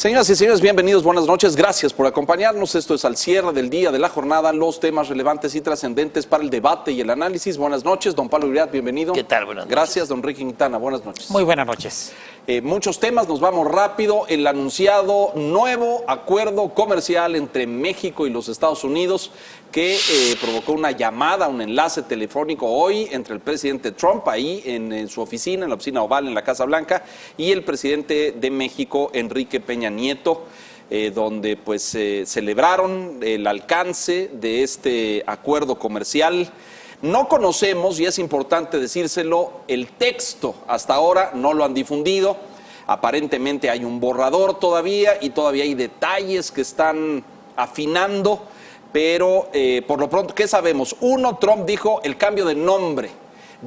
Señoras y señores, bienvenidos, buenas noches, gracias por acompañarnos. Esto es al cierre del día de la jornada, los temas relevantes y trascendentes para el debate y el análisis. Buenas noches, don Pablo Uriart, bienvenido. ¿Qué tal? Buenas noches. Gracias, don Enrique Quintana, buenas noches. Muy buenas noches. Muchos temas, nos vamos rápido. El anunciado nuevo acuerdo comercial entre México y los Estados Unidos que provocó una llamada, un enlace telefónico hoy entre el presidente Trump ahí en su oficina, en la oficina Oval en la Casa Blanca, y el presidente de México, Enrique Peña Nieto, donde pues celebraron el alcance de este acuerdo comercial. No conocemos, y es importante decírselo, el texto. Hasta ahora no lo han difundido. Aparentemente hay un borrador todavía y todavía hay detalles que están afinando. Pero por lo pronto, ¿qué sabemos? Uno, Trump dijo el cambio de nombre.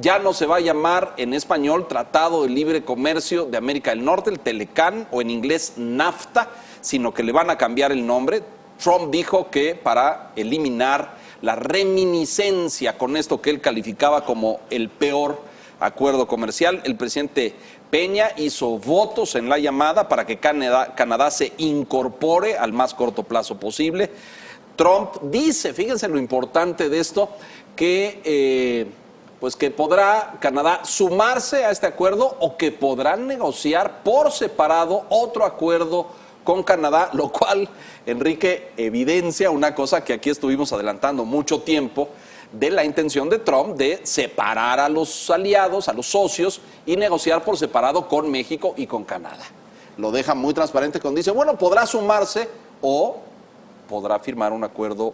Ya no se va a llamar en español Tratado de Libre Comercio de América del Norte, el TELECAN, o en inglés NAFTA, sino que le van a cambiar el nombre. Trump dijo que para eliminar la reminiscencia con esto que él calificaba como el peor acuerdo comercial. El presidente Peña hizo votos en la llamada para que Canadá se incorpore al más corto plazo posible. Trump dice, fíjense lo importante de esto, que pues que podrá Canadá sumarse a este acuerdo o que podrán negociar por separado otro acuerdo con Canadá, lo cual, Enrique, evidencia una cosa que aquí estuvimos adelantando mucho tiempo, de la intención de Trump de separar a los aliados, a los socios, y negociar por separado con México y con Canadá. Lo deja muy transparente cuando dice, bueno, podrá sumarse o podrá firmar un acuerdo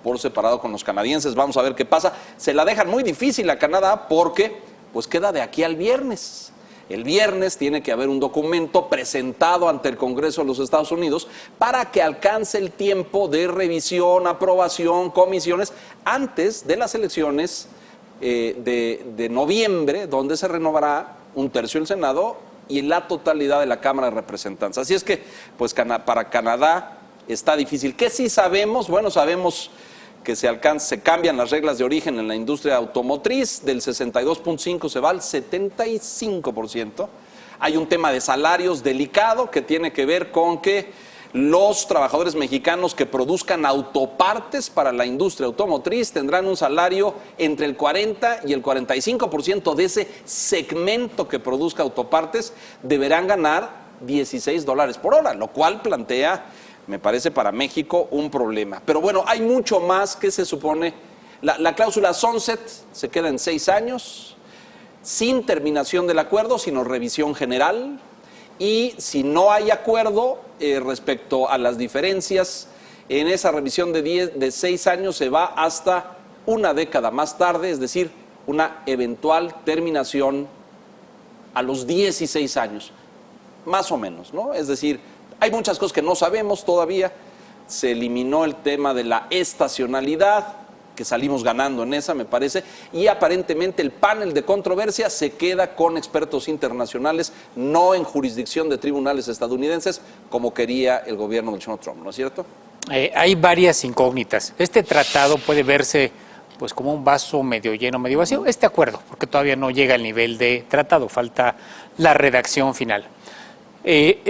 por separado con los canadienses. Vamos a ver qué pasa. Se la dejan muy difícil a Canadá porque pues queda de aquí al viernes. El viernes tiene que haber un documento presentado ante el Congreso de los Estados Unidos para que alcance el tiempo de revisión, aprobación, comisiones, antes de las elecciones de noviembre, donde se renovará un tercio del Senado y la totalidad de la Cámara de Representantes. Así es que, pues para Canadá está difícil. ¿Qué sí sabemos? Bueno, sabemos que se cambian las reglas de origen en la industria automotriz, del 62.5 se va al 75%. Hay un tema de salarios delicado que tiene que ver con que los trabajadores mexicanos que produzcan autopartes para la industria automotriz tendrán un salario entre el 40 y el 45% de ese segmento que produzca autopartes, deberán ganar $16 por hora, lo cual plantea, me parece, para México un problema. Pero bueno, hay mucho más que se supone. La cláusula sunset se queda en 6 años, sin terminación del acuerdo, sino revisión general. Y si no hay acuerdo respecto a las diferencias, en esa revisión de 6 años se va hasta una década más tarde, es decir, una eventual terminación a los 16 años, más o menos, ¿no? Es decir, hay muchas cosas que no sabemos todavía. Se eliminó el tema de la estacionalidad, que salimos ganando en esa, me parece, y aparentemente el panel de controversia se queda con expertos internacionales, no en jurisdicción de tribunales estadounidenses, como quería el gobierno del señor Trump, ¿no es cierto? Hay varias incógnitas. Este tratado puede verse pues como un vaso medio lleno, medio vacío. Este acuerdo, porque todavía no llega al nivel de tratado, falta la redacción final.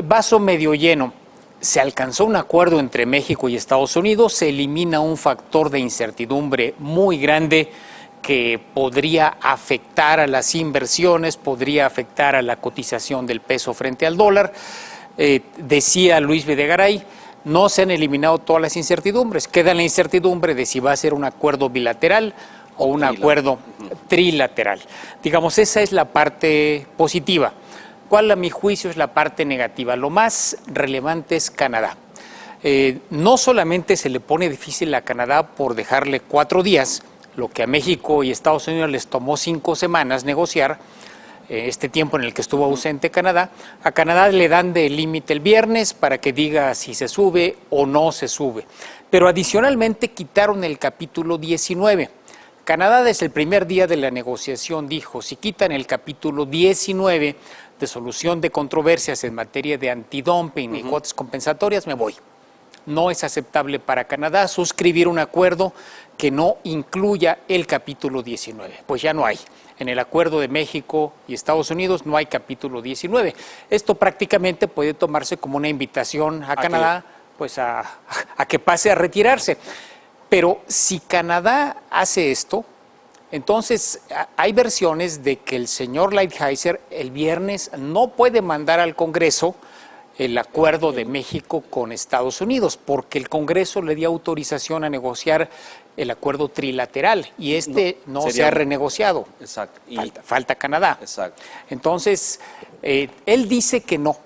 Vaso medio lleno. Se alcanzó un acuerdo entre México y Estados Unidos, se elimina un factor de incertidumbre muy grande que podría afectar a las inversiones, podría afectar a la cotización del peso frente al dólar. Decía Luis Videgaray, no se han eliminado todas las incertidumbres, queda la incertidumbre de si va a ser un acuerdo bilateral o un acuerdo trilateral. Digamos, esa es la parte positiva. ¿Cuál, a mi juicio, es la parte negativa? Lo más relevante es Canadá. No solamente se le pone difícil a Canadá por dejarle 4 días, lo que a México y Estados Unidos les tomó 5 semanas negociar, este tiempo en el que estuvo ausente Canadá, a Canadá le dan de límite el viernes para que diga si se sube o no se sube. Pero adicionalmente quitaron el capítulo 19. Canadá desde el primer día de la negociación dijo, si quitan el capítulo 19 de solución de controversias en materia de antidumping y cuotas compensatorias, me voy. no es aceptable para Canadá suscribir un acuerdo que no incluya el capítulo 19. Pues ya no hay. En el acuerdo de México y Estados Unidos no hay capítulo 19. Esto prácticamente puede tomarse como una invitación a Canadá pues a que pase a retirarse. Pero si Canadá hace esto, entonces hay versiones de que el señor Lighthizer el viernes no puede mandar al Congreso el acuerdo de México con Estados Unidos, porque el Congreso le dio autorización a negociar el acuerdo trilateral y no se ha renegociado. Exacto. Falta Canadá. Exacto. Entonces, él dice que no.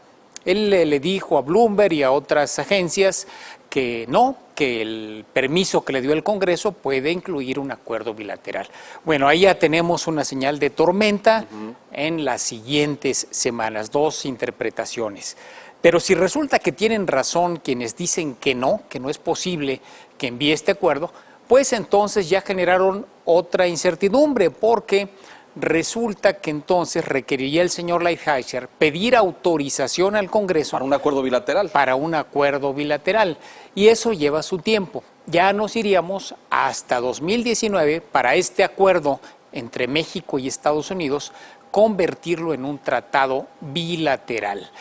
Él le dijo a Bloomberg y a otras agencias que no, que el permiso que le dio el Congreso puede incluir un acuerdo bilateral. Bueno, ahí ya tenemos una señal de tormenta en las siguientes semanas, 2 interpretaciones. Pero si resulta que tienen razón quienes dicen que no es posible que envíe este acuerdo, pues entonces ya generaron otra incertidumbre, porque resulta que entonces requeriría el señor Lighthizer pedir autorización al Congreso para un acuerdo bilateral. Para un acuerdo bilateral. Y eso lleva su tiempo. Ya nos iríamos hasta 2019 para este acuerdo entre México y Estados Unidos, convertirlo en un tratado bilateral.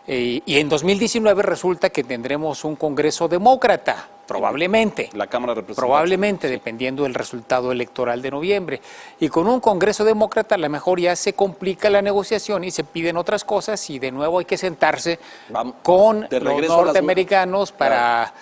Y en 2019 resulta que tendremos un Congreso demócrata, probablemente. La Cámara de Representantes. Probablemente, dependiendo del resultado electoral de noviembre. Y con un Congreso demócrata a lo mejor ya se complica la negociación y se piden otras cosas y de nuevo hay que sentarse con los norteamericanos para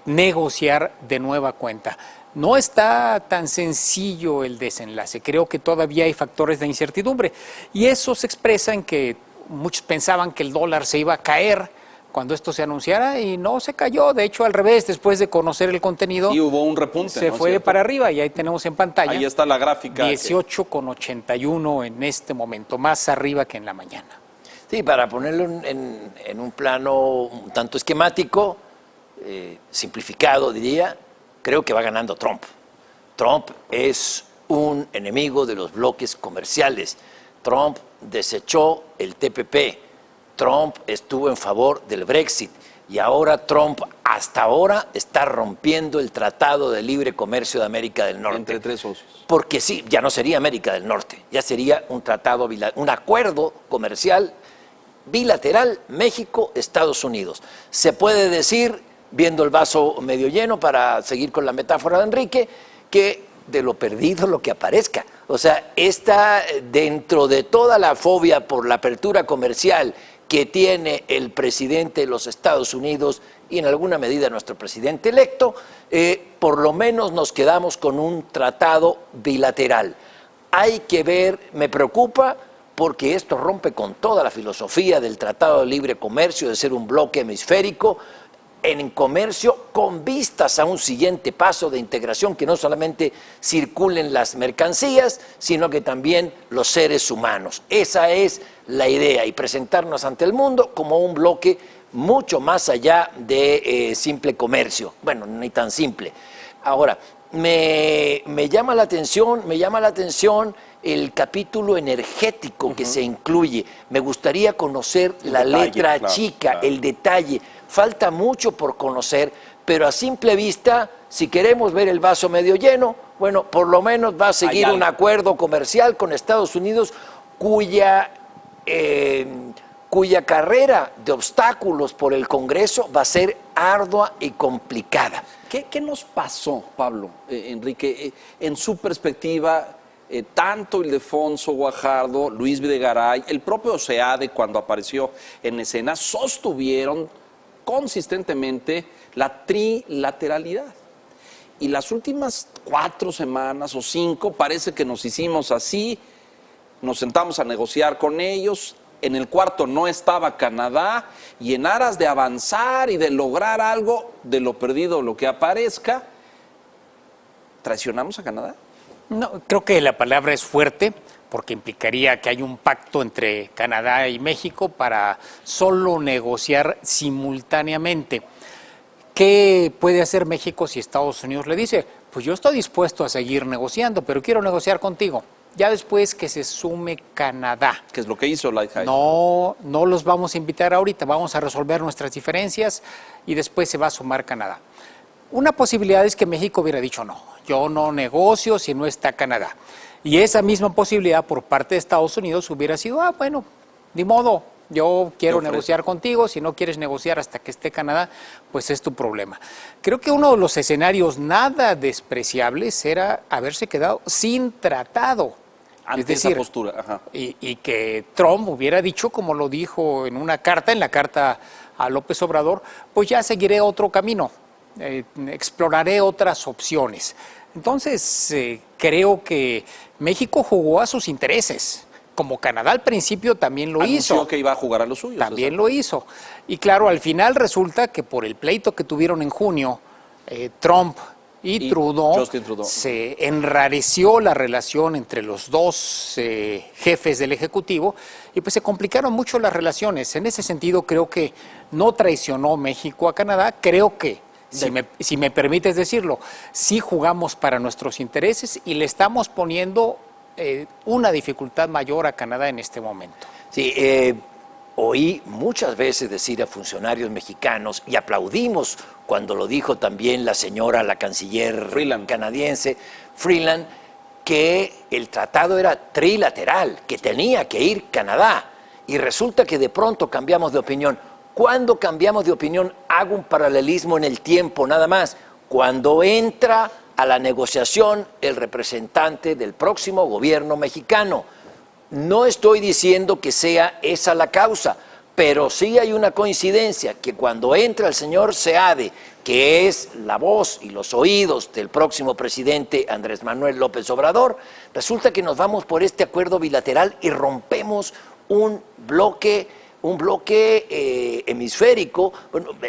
negociar de nueva cuenta. No está tan sencillo el desenlace. Creo que todavía hay factores de incertidumbre. Y eso se expresa en que muchos pensaban que el dólar se iba a caer cuando esto se anunciara y no se cayó. De hecho, al revés, después de conocer el contenido. Y hubo un repunte. Se fue para arriba y ahí tenemos en pantalla. Ahí está la gráfica. 18,81 en este momento, más arriba que en la mañana. Sí, para ponerlo en un plano un tanto esquemático, simplificado diría, creo que va ganando Trump. Trump es un enemigo de los bloques comerciales. Trump desechó el TPP. Trump estuvo en favor del Brexit y ahora Trump hasta ahora está rompiendo el Tratado de Libre Comercio de América del Norte. Entre 3 socios. Porque sí, ya no sería América del Norte, ya sería un tratado, un acuerdo comercial bilateral México-Estados Unidos. Se puede decir, viendo el vaso medio lleno, para seguir con la metáfora de Enrique, que de lo perdido lo que aparezca. O sea, está dentro de toda la fobia por la apertura comercial que tiene el presidente de los Estados Unidos y en alguna medida nuestro presidente electo, por lo menos nos quedamos con un tratado bilateral. Hay que ver, me preocupa porque esto rompe con toda la filosofía del Tratado de Libre Comercio, de ser un bloque hemisférico en comercio con vistas a un siguiente paso de integración, que no solamente circulen las mercancías, sino que también los seres humanos. Esa es la idea, y presentarnos ante el mundo como un bloque mucho más allá de simple comercio. Bueno, ni tan simple. Ahora, me llama la atención el capítulo energético que se incluye. Me gustaría conocer la letra chica, el detalle. Falta mucho por conocer, pero a simple vista, si queremos ver el vaso medio lleno, bueno, por lo menos va a seguir un acuerdo comercial con Estados Unidos cuya carrera de obstáculos por el Congreso va a ser ardua y complicada. ¿Qué nos pasó, Pablo, Enrique, en su perspectiva? Tanto Ildefonso Guajardo, Luis Videgaray, el propio SEADE, cuando apareció en escena, sostuvieron consistentemente la trilateralidad. Y las últimas 4 semanas o 5 parece que nos hicimos así, nos sentamos a negociar con ellos, en el cuarto no estaba Canadá, y en aras de avanzar y de lograr algo, de lo perdido lo que aparezca, ¿traicionamos a Canadá? No, creo que la palabra es fuerte, porque implicaría que hay un pacto entre Canadá y México para solo negociar simultáneamente. ¿Qué puede hacer México si Estados Unidos le dice? Pues yo estoy dispuesto a seguir negociando, pero quiero negociar contigo. ya después que se sume Canadá. Que es lo que hizo Lighthizer. No los vamos a invitar ahorita, vamos a resolver nuestras diferencias y después se va a sumar Canadá. Una posibilidad es que México hubiera dicho no, yo no negocio si no está Canadá. Y esa misma posibilidad por parte de Estados Unidos hubiera sido, bueno, ni modo, yo quiero negociar contigo, si no quieres negociar hasta que esté Canadá, pues es tu problema. Creo que uno de los escenarios nada despreciables era haberse quedado sin tratado. Ante esa postura. Ajá. Y que Trump hubiera dicho, como lo dijo en la carta a López Obrador, pues ya seguiré otro camino, exploraré otras opciones. Entonces, creo que México jugó a sus intereses, como Canadá al principio también lo hizo. Anunció que iba a jugar a los suyos. También lo hizo. Y claro, al final resulta que por el pleito que tuvieron en junio, Trump y Trudeau, se enrareció la relación entre los dos jefes del Ejecutivo y pues se complicaron mucho las relaciones. En ese sentido, creo que no traicionó México a Canadá, creo que si me permites decirlo, sí jugamos para nuestros intereses y le estamos poniendo una dificultad mayor a Canadá en este momento. Sí, oí muchas veces decir a funcionarios mexicanos, y aplaudimos cuando lo dijo también la canciller canadiense, Freeland, que el tratado era trilateral, que tenía que ir Canadá, y resulta que de pronto cambiamos de opinión. ¿Cuándo cambiamos de opinión? Hago un paralelismo en el tiempo nada más. Cuando entra a la negociación el representante del próximo gobierno mexicano. No estoy diciendo que sea esa la causa, pero sí hay una coincidencia, que cuando entra el señor Seade, que es la voz y los oídos del próximo presidente Andrés Manuel López Obrador, resulta que nos vamos por este acuerdo bilateral y rompemos un bloque hemisférico,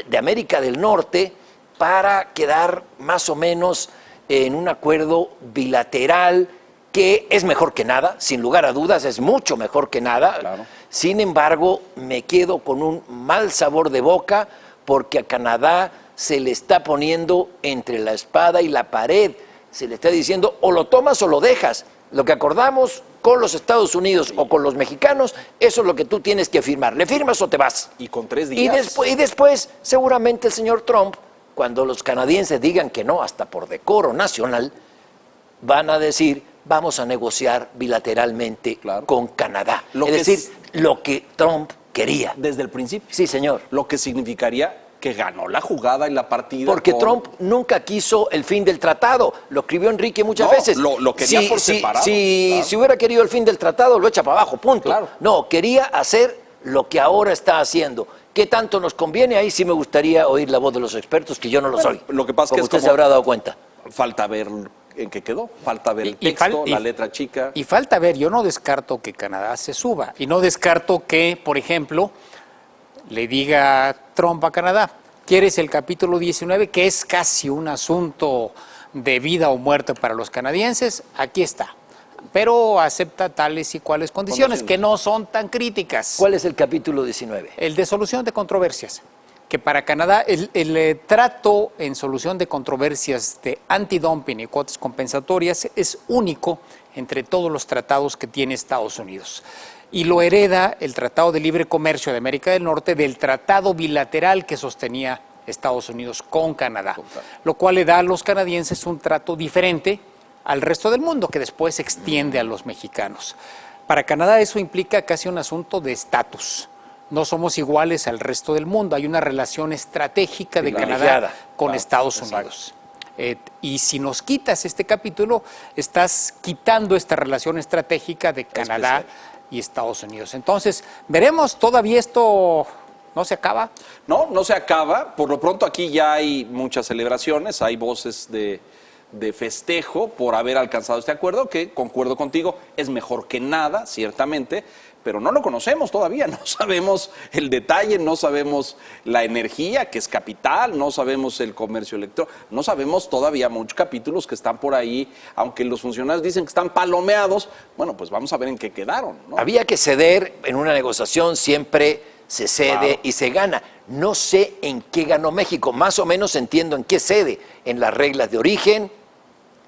de América del Norte, para quedar más o menos en un acuerdo bilateral que es mejor que nada, sin lugar a dudas, es mucho mejor que nada. Claro. Sin embargo, me quedo con un mal sabor de boca porque a Canadá se le está poniendo entre la espada y la pared. Se le está diciendo o lo tomas o lo dejas. Lo que acordamos con los Estados Unidos o con los mexicanos, eso es lo que tú tienes que firmar. ¿Le firmas o te vas? Y con 3 días. Y después, seguramente el señor Trump, cuando los canadienses digan que no, hasta por decoro nacional, van a decir, vamos a negociar bilateralmente con Canadá. Lo que Trump quería. Desde el principio. Sí, señor. Lo que significaría que ganó la jugada y la partida. Porque Trump nunca quiso el fin del tratado. Lo escribió Enrique muchas veces. Lo quería por separado. Si hubiera querido el fin del tratado, lo echa para abajo, punto. Claro. No, quería hacer lo que ahora está haciendo. ¿Qué tanto nos conviene? Ahí sí me gustaría oír la voz de los expertos, que yo no lo soy. Lo que pasa es que usted se habrá dado cuenta. Falta ver en qué quedó, falta ver el texto, la letra chica. Y falta ver, yo no descarto que Canadá se suba, y no descarto que, por ejemplo, le diga Trump a Canadá, ¿quieres el capítulo 19, que es casi un asunto de vida o muerte para los canadienses? Aquí está. Pero acepta tales y cuales condiciones que no son tan críticas. ¿Cuál es el capítulo 19? El de solución de controversias. Que para Canadá el trato en solución de controversias de antidumping y cuotas compensatorias es único entre todos los tratados que tiene Estados Unidos. Y lo hereda el Tratado de Libre Comercio de América del Norte del tratado bilateral que sostenía Estados Unidos con Canadá, lo cual le da a los canadienses un trato diferente al resto del mundo, que después se extiende a los mexicanos. Para Canadá eso implica casi un asunto de estatus. No somos iguales al resto del mundo. Hay una relación estratégica de Canadá con Estados Unidos. Y si nos quitas este capítulo, estás quitando esta relación estratégica de Canadá y Estados Unidos. Entonces, veremos, todavía esto no se acaba. No se acaba. Por lo pronto aquí ya hay muchas celebraciones, hay voces de festejo por haber alcanzado este acuerdo, que concuerdo contigo, es mejor que nada, ciertamente, pero no lo conocemos todavía, no sabemos el detalle, no sabemos la energía, que es capital, no sabemos el comercio electrónico, no sabemos todavía muchos capítulos que están por ahí, aunque los funcionarios dicen que están palomeados, bueno, pues vamos a ver en qué quedaron, ¿no? Había que ceder en una negociación, siempre se cede y se gana. No sé en qué ganó México, más o menos entiendo en qué cede, en las reglas de origen,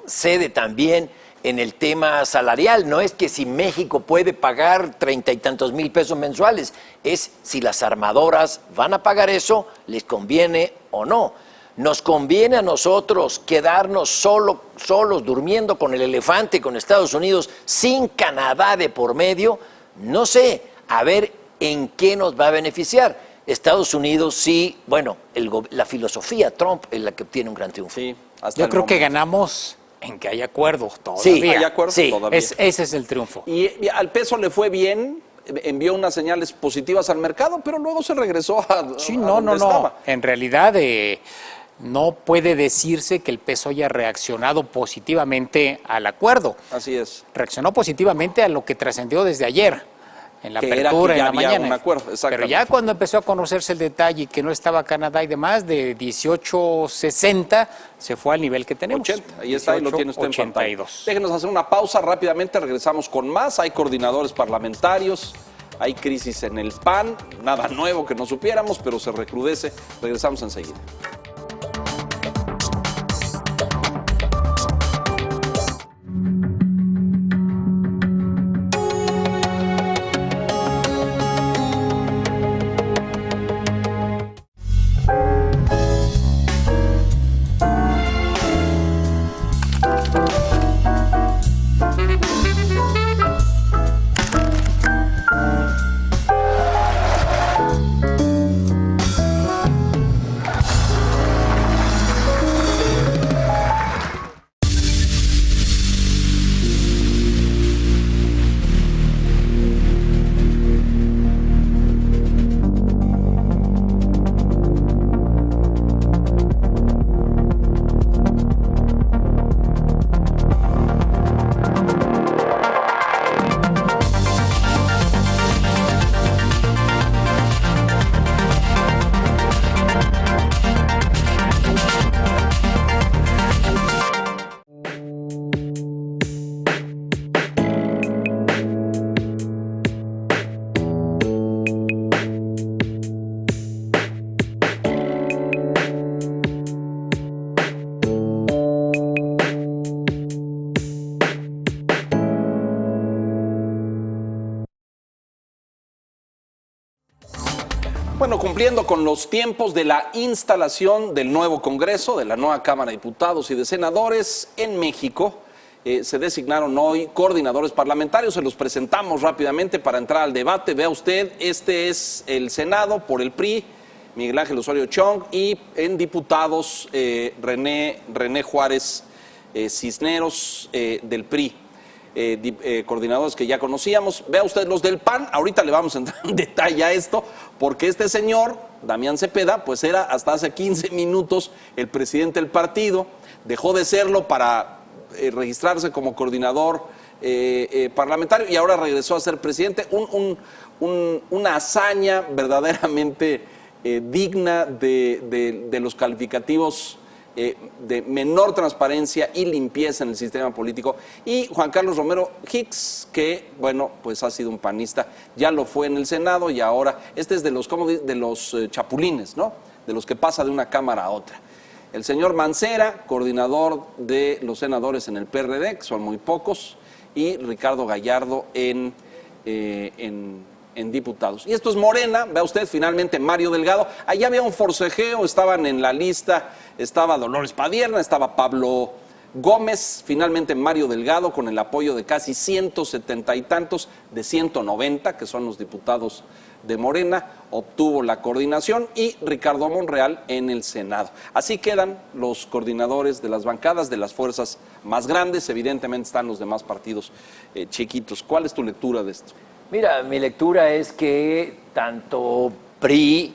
cede también en el tema salarial. No es que si México puede pagar 30 y tantos mil pesos mensuales, es si las armadoras van a pagar eso, les conviene o no. Nos conviene a nosotros quedarnos solos durmiendo con el elefante, con Estados Unidos, sin Canadá de por medio. No sé, a ver en qué nos va a beneficiar. Estados Unidos sí, bueno, la filosofía Trump es la que obtiene un gran triunfo. Sí, hasta Yo el creo que momento. ganamos en que hay acuerdo todavía. Sí, ¿Hay acuerdo? sí. Todavía. Ese es el triunfo. Y al peso le fue bien, envió unas señales positivas al mercado, pero luego se regresó Sí, a no, donde no, no. estaba. En realidad no puede decirse que el peso haya reaccionado positivamente al acuerdo. Así es. Reaccionó positivamente a lo que trascendió desde ayer, en la Que era apertura, que ya en la había mañana. un acuerdo, Pero exactamente. ya cuando empezó a conocerse el detalle y que no estaba Canadá y demás, de 18.60 se fue al nivel que tenemos. 80, ahí está, ahí lo tiene usted en pantalla. 18.82. Déjenos hacer una pausa rápidamente, regresamos con más. Hay coordinadores parlamentarios, hay crisis en el PAN, nada nuevo que no supiéramos, pero se recrudece. Regresamos enseguida. Bueno, cumpliendo con los tiempos de la instalación del nuevo Congreso, de la nueva Cámara de Diputados y de Senadores en México, se designaron hoy coordinadores parlamentarios. Se los presentamos rápidamente para entrar al debate. Vea usted, este es el Senado por el PRI, Miguel Ángel Osorio Chong, y en diputados René Juárez Cisneros del PRI. Coordinadores que ya conocíamos. Vea usted los del PAN, ahorita le vamos a entrar en detalle a esto, porque este señor, Damián Cepeda, pues era hasta hace 15 minutos el presidente del partido, dejó de serlo para registrarse como coordinador parlamentario y ahora regresó a ser presidente. Una hazaña verdaderamente digna de los calificativos de menor transparencia y limpieza en el sistema político. Y Juan Carlos Romero Hicks, que, bueno, pues ha sido un panista, ya lo fue en el Senado y ahora, este es de los chapulines, ¿no? De los que pasa de una cámara a otra. El señor Mancera, coordinador de los senadores en el PRD, que son muy pocos, y Ricardo Gallardo en diputados. Y esto es Morena, vea usted, finalmente Mario Delgado. Allá había un forcejeo, estaban en la lista, estaba Dolores Padierna, estaba Pablo Gómez, finalmente Mario Delgado, con el apoyo de casi 170 y tantos de 190, que son los diputados de Morena, obtuvo la coordinación, y Ricardo Monreal en el Senado. Así quedan los coordinadores de las bancadas de las fuerzas más grandes. Evidentemente están los demás partidos chiquitos. ¿Cuál es tu lectura de esto? Mira, mi lectura es que tanto PRI,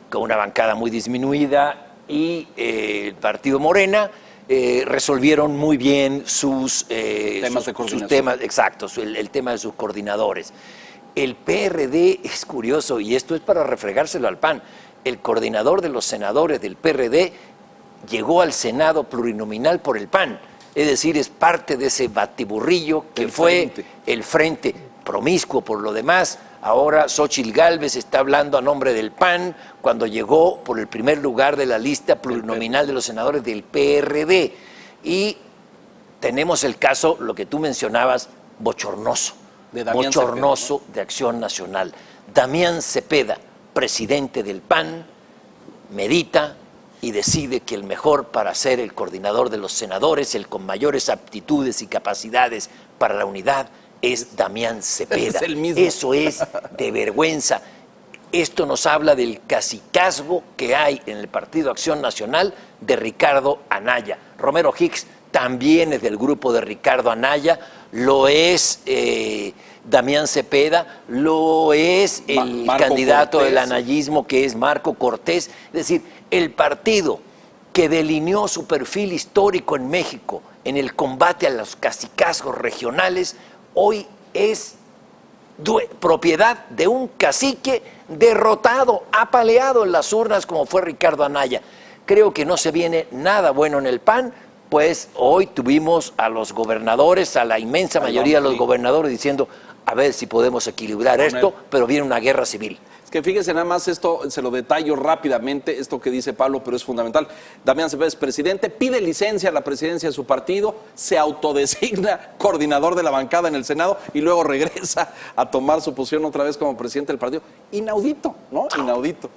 con una bancada muy disminuida, y el partido Morena resolvieron muy bien sus temas de coordinación. sus temas, exacto, el tema de sus coordinadores. El PRD es curioso, y esto es para refregárselo al PAN. El coordinador de los senadores del PRD llegó al Senado plurinominal por el PAN, es decir, es parte de ese batiburrillo que fue el Frente, promiscuo por lo demás. Ahora Xóchitl Gálvez está hablando a nombre del PAN cuando llegó por el primer lugar de la lista plurinominal de los senadores del PRD. Y tenemos el caso, lo que tú mencionabas, bochornoso. De Damián bochornoso Cepeda, ¿no? De Acción Nacional. Damián Cepeda, presidente del PAN, medita y decide que el mejor para ser el coordinador de los senadores, el con mayores aptitudes y capacidades para la unidad, es Damián Cepeda. Es el mismo. Eso es de vergüenza. Esto nos habla del cacicazgo que hay en el Partido Acción Nacional de Ricardo Anaya. Romero Hicks también es del grupo de Ricardo Anaya, lo es Damián Cepeda, lo es el Marco candidato Cortés. del anayismo, que es Marco Cortés. Es decir, el partido que delineó su perfil histórico en México en el combate a los cacicazgos regionales, hoy es propiedad de un cacique derrotado, apaleado en las urnas como fue Ricardo Anaya. Creo que no se viene nada bueno en el PAN, pues hoy tuvimos a los gobernadores, a la inmensa mayoría de los gobernadores diciendo a ver si podemos equilibrar esto, pero viene una guerra civil. Es que fíjese nada más esto, se lo detallo rápidamente, esto que dice Pablo, pero es fundamental. Damián Cepeda es presidente, pide licencia a la presidencia de su partido, se autodesigna coordinador de la bancada en el Senado y luego regresa a tomar su posición otra vez como presidente del partido. Inaudito, ¿no? Inaudito.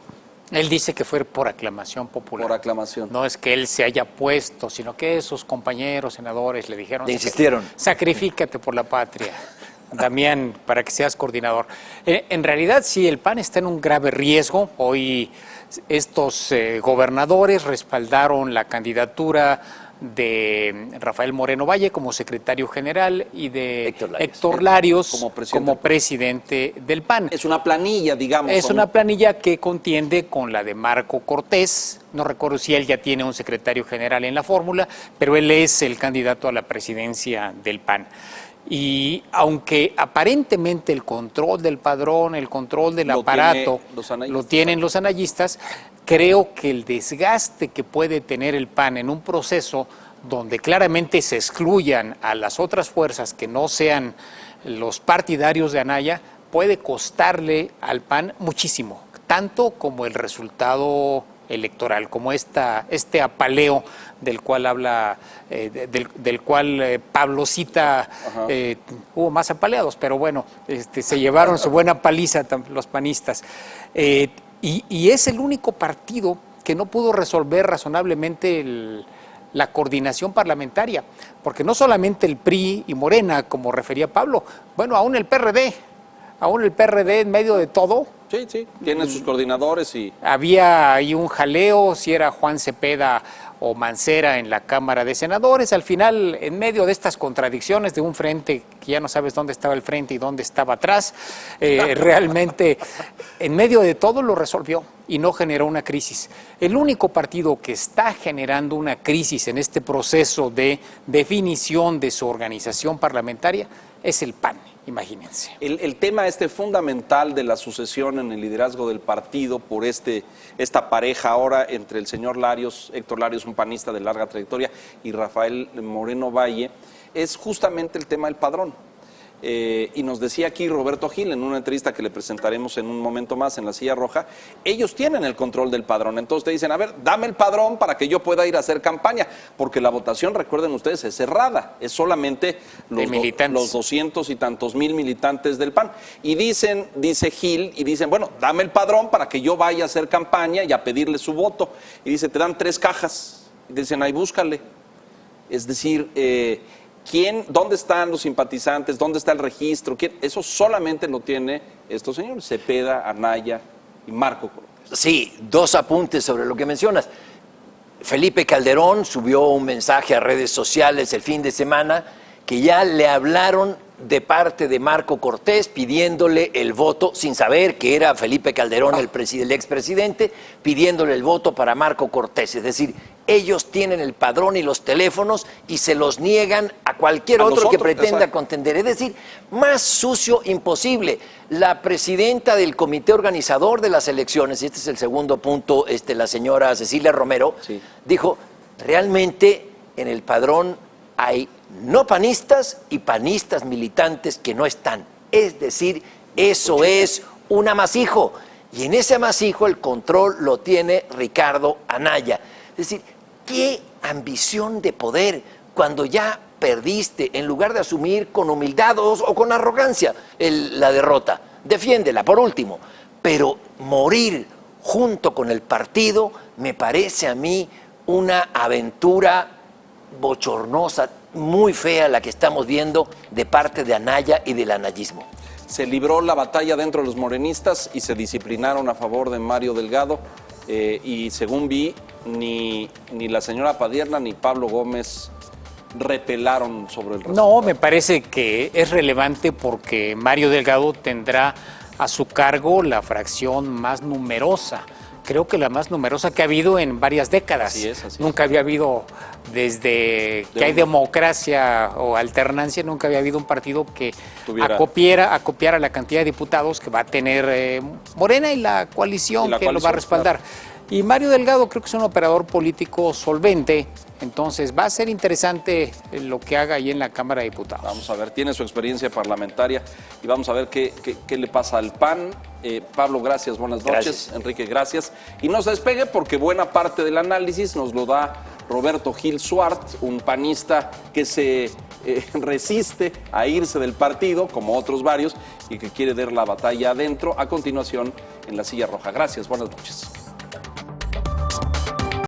Él dice que fue por aclamación popular. Por aclamación. No es que él se haya puesto, sino que sus compañeros senadores le dijeron... Le insistieron. Sacrifícate por la patria, Damián, para que seas coordinador. En realidad, sí, el PAN está en un grave riesgo. Hoy estos gobernadores respaldaron la candidatura de Rafael Moreno Valle como secretario general y de Héctor Larios como presidente del PAN. Es una planilla, digamos. Es una planilla que contiende con la de Marco Cortés. No recuerdo si él ya tiene un secretario general en la fórmula, pero él es el candidato a la presidencia del PAN. Y aunque aparentemente el control del padrón, el control del aparato lo tienen los anayistas, creo que el desgaste que puede tener el PAN en un proceso donde claramente se excluyan a las otras fuerzas que no sean los partidarios de Anaya, puede costarle al PAN muchísimo, tanto como el resultado electoral, como este apaleo del cual habla, del cual Pablo cita. Hubo más apaleados, pero bueno, se llevaron su buena paliza los panistas. Y es el único partido que no pudo resolver razonablemente la coordinación parlamentaria, porque no solamente el PRI y Morena, como refería Pablo, bueno, aún el PRD en medio de todo. Sí, sí, tiene sus coordinadores y... Había ahí un jaleo, si era Juan Cepeda o Mancera en la Cámara de Senadores. Al final, en medio de estas contradicciones de un frente que ya no sabes dónde estaba el frente y dónde estaba atrás, realmente en medio de todo lo resolvió y no generó una crisis. El único partido que está generando una crisis en este proceso de definición de su organización parlamentaria es el PAN. Imagínense. El tema fundamental de la sucesión en el liderazgo del partido por esta pareja ahora entre el señor Larios, Héctor Larios, un panista de larga trayectoria, y Rafael Moreno Valle, es justamente el tema del padrón. Y nos decía aquí Roberto Gil en una entrevista que le presentaremos en un momento más en La Silla Roja, ellos tienen el control del padrón, entonces te dicen, a ver, dame el padrón para que yo pueda ir a hacer campaña, porque la votación, recuerden ustedes, es cerrada, es solamente los 200 y tantos mil militantes del PAN, y dice Gil, y dicen, bueno, dame el padrón para que yo vaya a hacer campaña y a pedirle su voto, y dice, te dan 3 cajas, y dicen, ahí búscale, es decir, ¿dónde están los simpatizantes? ¿Dónde está el registro? Eso solamente lo tiene estos señores, Cepeda, Anaya y Marco Cortés. Sí, 2 apuntes sobre lo que mencionas. Felipe Calderón subió un mensaje a redes sociales el fin de semana que ya le hablaron de parte de Marco Cortés pidiéndole el voto, sin saber que era Felipe Calderón el expresidente, pidiéndole el voto para Marco Cortés. Es decir, ellos tienen el padrón y los teléfonos y se los niegan a cualquier otro que pretenda contender. Es decir, más sucio imposible. La presidenta del comité organizador de las elecciones, y este es el segundo punto, la señora Cecilia Romero, dijo, realmente en el padrón hay no panistas y panistas militantes que no están. Es decir, eso es un amasijo. Y en ese amasijo el control lo tiene Ricardo Anaya. Es decir, qué ambición de poder cuando ya perdiste, en lugar de asumir con humildad o con arrogancia la derrota, defiéndela por último, pero morir junto con el partido me parece a mí una aventura bochornosa, muy fea la que estamos viendo de parte de Anaya y del anayismo. Se libró la batalla dentro de los morenistas y se disciplinaron a favor de Mario Delgado y según vi, ni la señora Padierna ni Pablo Gómez repelaron sobre el resultado. No, me parece que es relevante porque Mario Delgado tendrá a su cargo la fracción más numerosa. Creo que la más numerosa que ha habido en varias décadas. Así es. Nunca había habido, desde que hay democracia o alternancia, nunca había habido un partido que acopiara la cantidad de diputados que va a tener Morena y la coalición que lo va a respaldar. Claro. Y Mario Delgado creo que es un operador político solvente, entonces va a ser interesante lo que haga ahí en la Cámara de Diputados. Vamos a ver, tiene su experiencia parlamentaria y vamos a ver qué le pasa al PAN. Pablo, gracias, buenas noches. Gracias. Enrique, gracias. Y no se despegue porque buena parte del análisis nos lo da Roberto Gil Suart, un panista que se resiste a irse del partido, como otros varios, y que quiere dar la batalla adentro. A continuación, en la Silla Roja. Gracias, buenas noches.